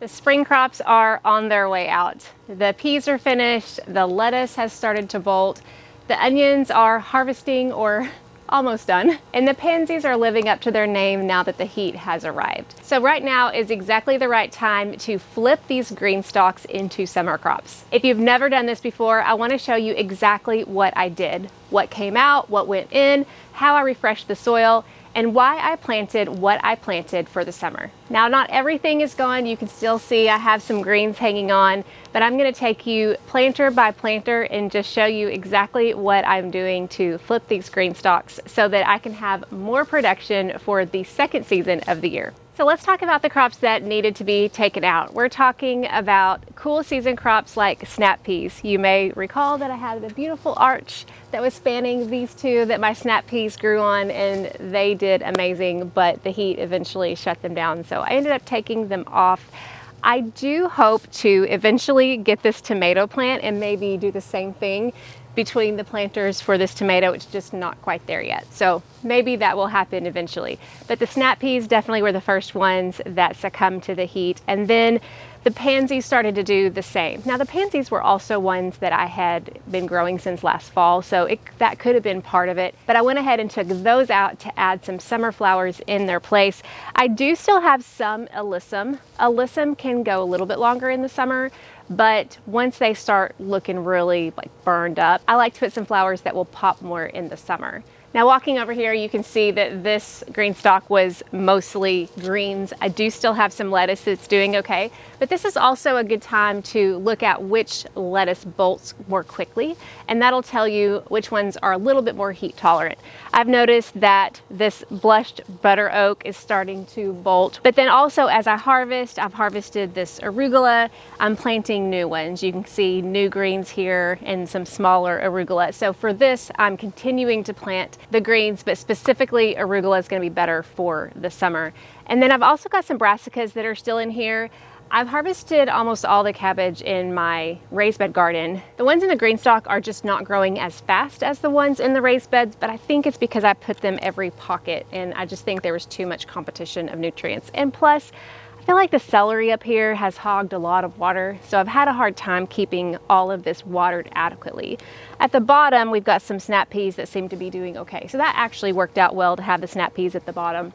The spring crops are on their way out. The peas are finished, the lettuce has started to bolt, the onions are harvesting or almost done, and the pansies are living up to their name now that the heat has arrived. So right now is exactly the right time to flip these green stalks into summer crops. If you've never done this before, I want to show you exactly what I did, what came out, what went in, how I refreshed the soil, and why I planted what I planted for the summer. Now, not everything is gone. You can still see I have some greens hanging on, but I'm gonna take you planter by planter and just show you exactly what I'm doing to flip these green stalks so that I can have more production for the second season of the year. So let's talk about the crops that needed to be taken out. We're talking about cool season crops like snap peas. You may recall that I had a beautiful arch that was spanning these two that my snap peas grew on, and they did amazing, but the heat eventually shut them down. So I ended up taking them off. I do hope to eventually get this tomato plant and maybe do the same thing between the planters for this tomato. It's just not quite there yet. So maybe that will happen eventually. But the snap peas definitely were the first ones that succumbed to the heat. And then the pansies started to do the same. Now the pansies were also ones that I had been growing since last fall, so that could have been part of it. But I went ahead and took those out to add some summer flowers in their place. I do still have some alyssum. Alyssum can go a little bit longer in the summer, but once they start looking really like burned up, I like to put some flowers that will pop more in the summer. Now walking over here, you can see that this green stalk was mostly greens. I do still have some lettuce that's doing okay, but this is also a good time to look at which lettuce bolts more quickly, and that'll tell you which ones are a little bit more heat tolerant. I've noticed that this blushed butter oak is starting to bolt, but then also as I've harvested this arugula, I'm planting new ones. You can see new greens here and some smaller arugula. So for this, I'm continuing to plant the greens, but specifically arugula is going to be better for the summer. And then I've also got some brassicas that are still in here. I've harvested almost all the cabbage in my raised bed garden. The ones in the green stalk are just not growing as fast as the ones in the raised beds, but I think it's because I put them every pocket, and I just think there was too much competition of nutrients. And plus, I feel like the celery up here has hogged a lot of water, so I've had a hard time keeping all of this watered adequately. At the bottom, we've got some snap peas that seem to be doing okay. So that actually worked out well to have the snap peas at the bottom.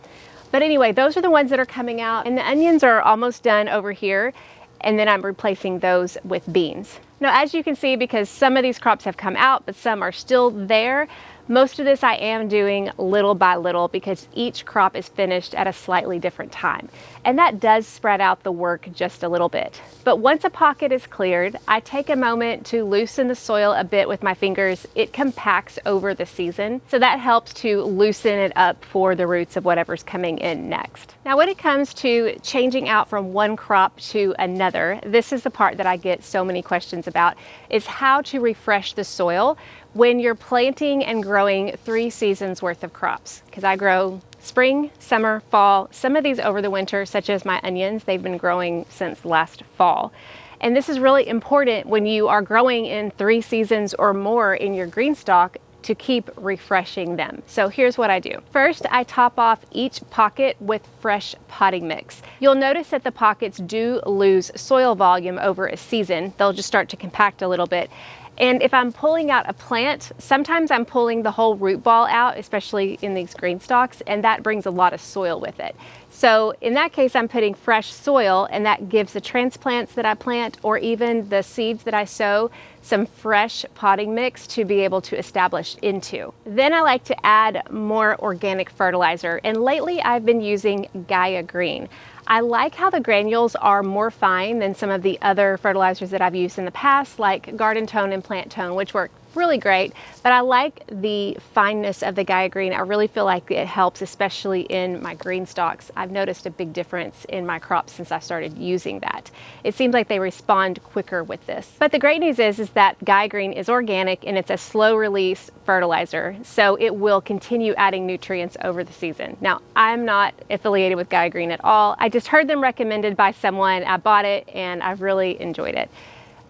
But anyway, those are the ones that are coming out, and the onions are almost done over here, and then I'm replacing those with beans. Now, as you can see, because some of these crops have come out, but some are still there, most of this I am doing little by little because each crop is finished at a slightly different time. And that does spread out the work just a little bit. But once a pocket is cleared, I take a moment to loosen the soil a bit with my fingers. It compacts over the season, so that helps to loosen it up for the roots of whatever's coming in next. Now, when it comes to changing out from one crop to another, this is the part that I get so many questions about, is how to refresh the soil when you're planting and growing 3 seasons worth of crops. Because I grow spring, summer, fall, some of these over the winter, such as my onions, they've been growing since last fall. And this is really important when you are growing in 3 seasons or more in your green stalk to keep refreshing them. So here's what I do. First, I top off each pocket with fresh potting mix. You'll notice that the pockets do lose soil volume over a season. They'll just start to compact a little bit. And if I'm pulling out a plant, sometimes I'm pulling the whole root ball out, especially in these green stalks, and that brings a lot of soil with it. So in that case, I'm putting fresh soil, and that gives the transplants that I plant or even the seeds that I sow some fresh potting mix to be able to establish into. Then I like to add more organic fertilizer, and lately I've been using Gaia Green. I like how the granules are more fine than some of the other fertilizers that I've used in the past, like Garden Tone and Plant Tone, which work really great, but I like the fineness of the Gaia Green. I really feel like it helps, especially in my green stalks. I've noticed a big difference in my crops since I started using that. It seems like they respond quicker with this. But the great news is that Gaia Green is organic and it's a slow release fertilizer, so it will continue adding nutrients over the season. Now, I'm not affiliated with Gaia Green at all. I just heard them recommended by someone. I bought it and I've really enjoyed it.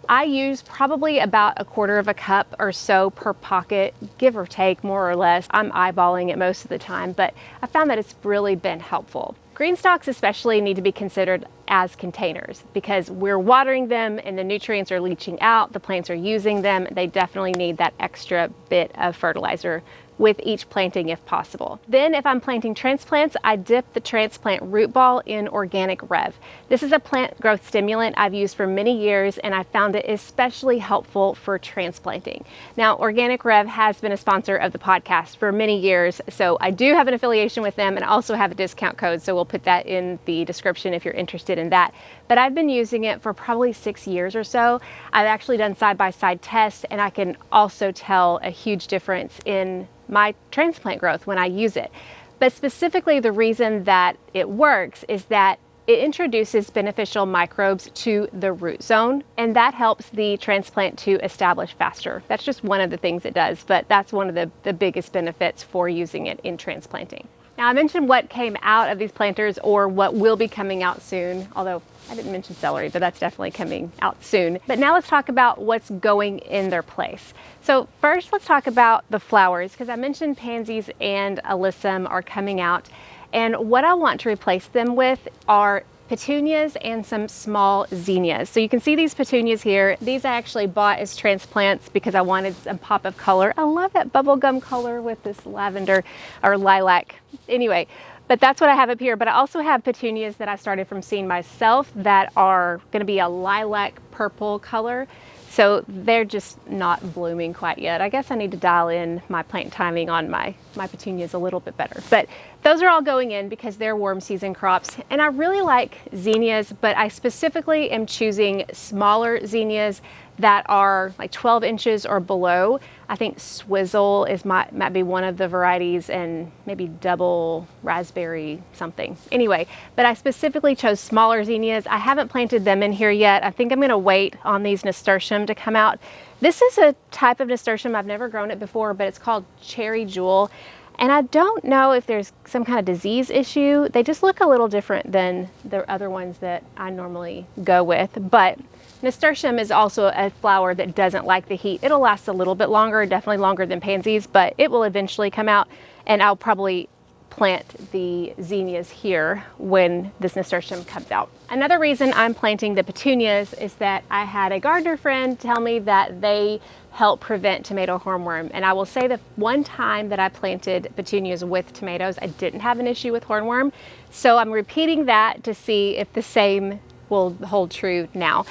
I use probably about 1/4 cup or so per pocket, give or take, more or less. I'm eyeballing it most of the time, but I found that it's really been helpful. GreenStalks especially need to be considered as containers because we're watering them and the nutrients are leaching out, the plants are using them. They definitely need that extra bit of fertilizer with each planting if possible. Then if I'm planting transplants, I dip the transplant root ball in organic Rev. This is a plant growth stimulant I've used for many years and I found it especially helpful for transplanting. Now, Organic Rev has been a sponsor of the podcast for many years, so I do have an affiliation with them and I also have a discount code, so we'll put that in the description if you're interested in that. But I've been using it for probably 6 years or so. I've actually done side-by-side tests and I can also tell a huge difference in my transplant growth when I use it. But specifically the reason that it works is that it introduces beneficial microbes to the root zone, and that helps the transplant to establish faster. That's just one of the things it does, but that's one of the biggest benefits for using it in transplanting. Now, I mentioned what came out of these planters or what will be coming out soon, although I didn't mention celery, but that's definitely coming out soon. But now let's talk about what's going in their place. So first, let's talk about the flowers, because I mentioned pansies and alyssum are coming out. And what I want to replace them with are petunias and some small zinnias. So you can see these petunias here. These I actually bought as transplants because I wanted some pop of color. I love that bubblegum color with this lavender or lilac. Anyway, but that's what I have up here. But I also have petunias that I started from seeing myself that are going to be a lilac purple color. So they're just not blooming quite yet. I guess I need to dial in my plant timing on my petunias a little bit better. But those are all going in because they're warm season crops. And I really like zinnias, but I specifically am choosing smaller zinnias that are like 12 inches or below. I think Swizzle might be one of the varieties, and maybe double raspberry something. Anyway, but I specifically chose smaller zinnias. I haven't planted them in here yet. I think I'm gonna wait on these nasturtium to come out. This is a type of nasturtium, I've never grown it before, but it's called Cherry Jewel. And I don't know if there's some kind of disease issue. They just look a little different than the other ones that I normally go with. But nasturtium is also a flower that doesn't like the heat. It'll last a little bit longer, definitely longer than pansies, but it will eventually come out, and I'll probably plant the zinnias here when this nasturtium comes out. Another reason I'm planting the petunias is that I had a gardener friend tell me that they help prevent tomato hornworm. And I will say that one time that I planted petunias with tomatoes, I didn't have an issue with hornworm. So I'm repeating that to see if the same will hold true now.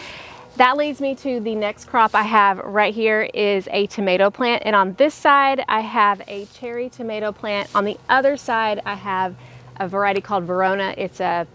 That leads me to the next crop I have right here is a tomato plant. And on this side, I have a cherry tomato plant. On the other side, I have a variety called Verona. It's a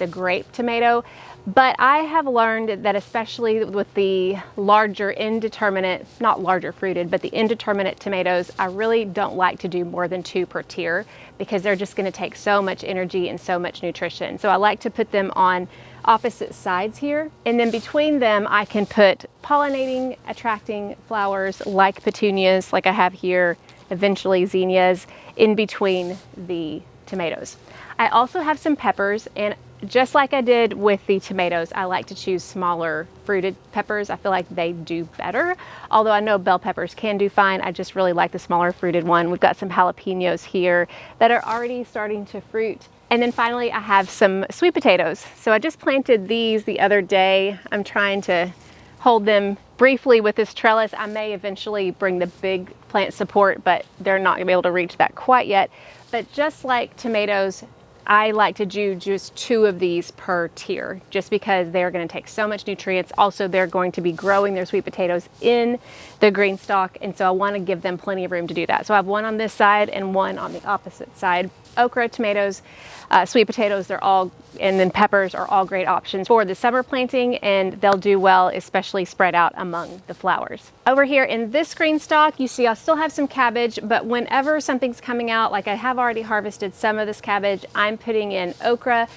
grape tomato. But I have learned that especially with the larger indeterminate, not larger fruited, but the indeterminate tomatoes, I really don't like to do more than 2 per tier because they're just going to take so much energy and so much nutrition. So I like to put them on opposite sides here. And then between them, I can put pollinating, attracting flowers like petunias, like I have here, eventually zinnias, in between the tomatoes. I also have some peppers, and just like I did with the tomatoes, I like to choose smaller fruited peppers. I feel like they do better. Although I know bell peppers can do fine, I just really like the smaller fruited one. We've got some jalapenos here that are already starting to fruit. And then finally, I have some sweet potatoes. So I just planted these the other day. I'm trying to hold them briefly with this trellis. I may eventually bring the big plant support, but they're not gonna be able to reach that quite yet. But just like tomatoes, I like to do just 2 of these per tier, just because they're going to take so much nutrients. Also, they're going to be growing their sweet potatoes in the GreenStalk, and so I want to give them plenty of room to do that. So I have one on this side and one on the opposite side. Okra, tomatoes, sweet potatoes, and then peppers are all great options for the summer planting, and they'll do well, especially spread out among the flowers. Over here in this GreenStalk, you see I still have some cabbage, but whenever something's coming out, like I have already harvested some of this cabbage, I'm putting in okra.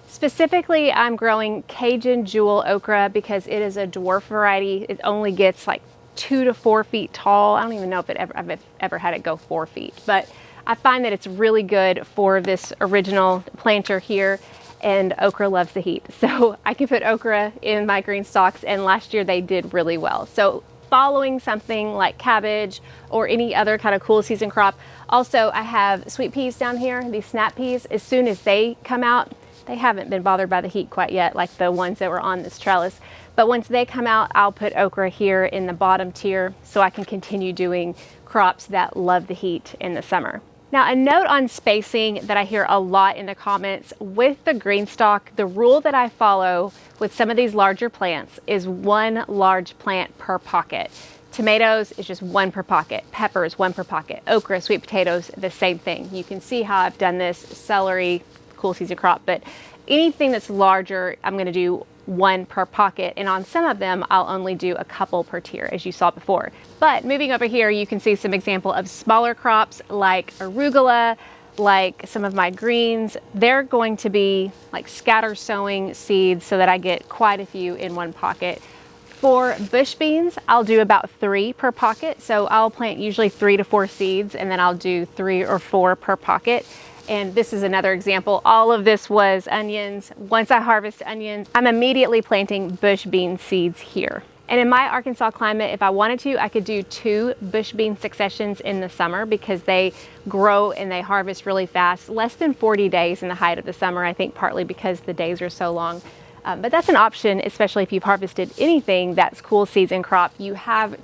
Specifically, I'm growing Cajun Jewel okra because it is a dwarf variety. It only gets like 2 to 4 feet tall. I don't even know if I've ever had it go 4 feet, but I find that it's really good for this original planter here, and okra loves the heat. So I can put okra in my GreenStalks, and last year they did really well. So following something like cabbage or any other kind of cool season crop. Also, I have sweet peas down here, these snap peas. As soon as they come out, They haven't been bothered by the heat quite yet, like the ones that were on this trellis. But once they come out, I'll put okra here in the bottom tier so I can continue doing crops that love the heat in the summer. Now, a note on spacing that I hear a lot in the comments with the GreenStalk, the rule that I follow with some of these larger plants is 1 large plant per pocket. Tomatoes is just 1 per pocket, peppers 1 per pocket, okra, sweet potatoes, the same thing. You can see how I've done this, celery, cool season crop, but anything that's larger, I'm gonna do 1 per pocket, and on some of them I'll only do a couple per tier, as you saw before. But moving over here, you can see some example of smaller crops like arugula, like some of my greens. They're going to be like scatter sowing seeds so that I get quite a few in 1 pocket. For bush beans, I'll do about 3 per pocket, so I'll plant usually 3 to 4 seeds, and then I'll do 3 or 4 per pocket. And this is another example. All of this was onions. Once I harvest onions, I'm immediately planting bush bean seeds here. And in my Arkansas climate, if I wanted to, I could do 2 bush bean successions in the summer because they grow and they harvest really fast, less than 40 days in the height of the summer, I think partly because the days are so long. But that's an option, especially if you've harvested anything that's cool season crop. You have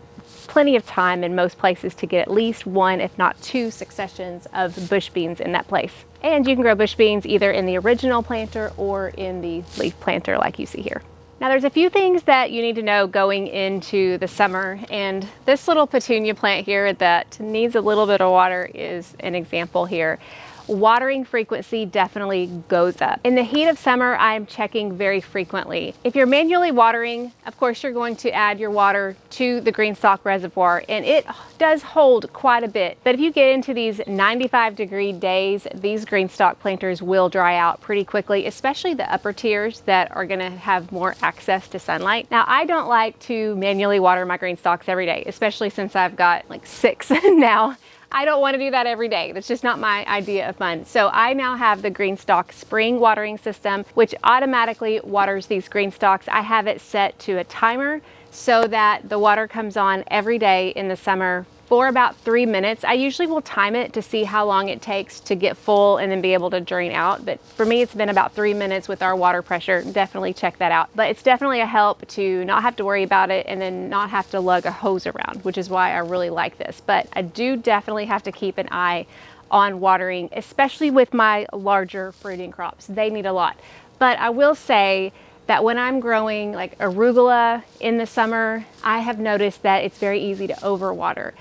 plenty of time in most places to get at least 1, if not 2 successions of bush beans in that place. And you can grow bush beans either in the original planter or in the leaf planter like you see here. Now there's a few things that you need to know going into the summer, and this little petunia plant here that needs a little bit of water is an example here. Watering frequency definitely goes up. In the heat of summer, I'm checking very frequently. If you're manually watering, of course, you're going to add your water to the GreenStalk reservoir, and it does hold quite a bit. But if you get into these 95-degree days, these GreenStalk planters will dry out pretty quickly, especially the upper tiers that are gonna have more access to sunlight. Now, I don't like to manually water my GreenStalks every day, especially since I've got like 6 now. I don't want to do that every day. That's just not my idea of fun. So I now have the GreenStalk spring watering system, which automatically waters these GreenStalks. I have it set to a timer so that the water comes on every day in the summer for about 3 minutes. I usually will time it to see how long it takes to get full and then be able to drain out. But for me, it's been about 3 minutes with our water pressure. Definitely check that out. But it's definitely a help to not have to worry about it and then not have to lug a hose around, which is why I really like this. But I do definitely have to keep an eye on watering, especially with my larger fruiting crops. They need a lot. But I will say that when I'm growing like arugula in the summer, I have noticed that it's very easy to overwater.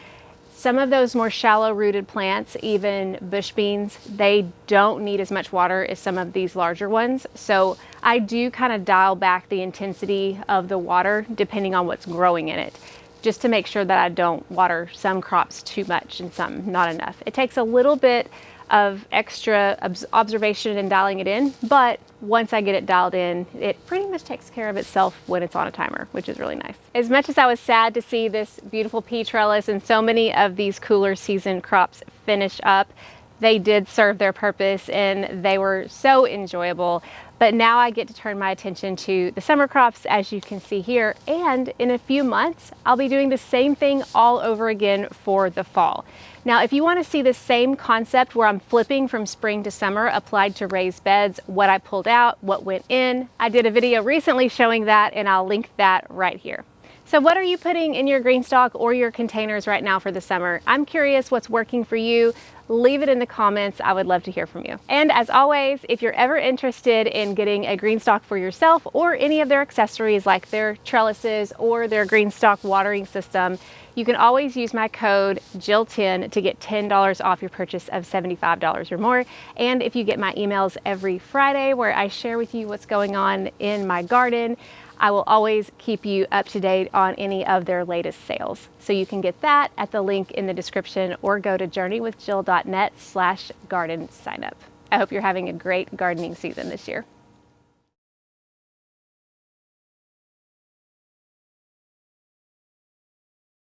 Some of those more shallow rooted plants, even bush beans, they don't need as much water as some of these larger ones. So I do kind of dial back the intensity of the water depending on what's growing in it, just to make sure that I don't water some crops too much and some not enough. It takes a little bit of extra observation and dialing it in, but once I get it dialed in, it pretty much takes care of itself when it's on a timer, which is really nice. As much as I was sad to see this beautiful pea trellis and so many of these cooler season crops finish up, they did serve their purpose and they were so enjoyable. But now I get to turn my attention to the summer crops, as you can see here, and in a few months, I'll be doing the same thing all over again for the fall. Now, if you want to see the same concept where I'm flipping from spring to summer applied to raised beds, what I pulled out, what went in, I did a video recently showing that, and I'll link that right here. So what are you putting in your GreenStalk or your containers right now for the summer? I'm curious what's working for you. Leave it in the comments. I would love to hear from you. And as always, if you're ever interested in getting a GreenStalk for yourself or any of their accessories like their trellises or their GreenStalk watering system, you can always use my code Jill10 to get $10 off your purchase of $75 or more. And if you get my emails every Friday where I share with you what's going on in my garden, I will always keep you up to date on any of their latest sales. So you can get that at the link in the description or go to journeywithjill.net/garden sign up. I hope you're having a great gardening season this year.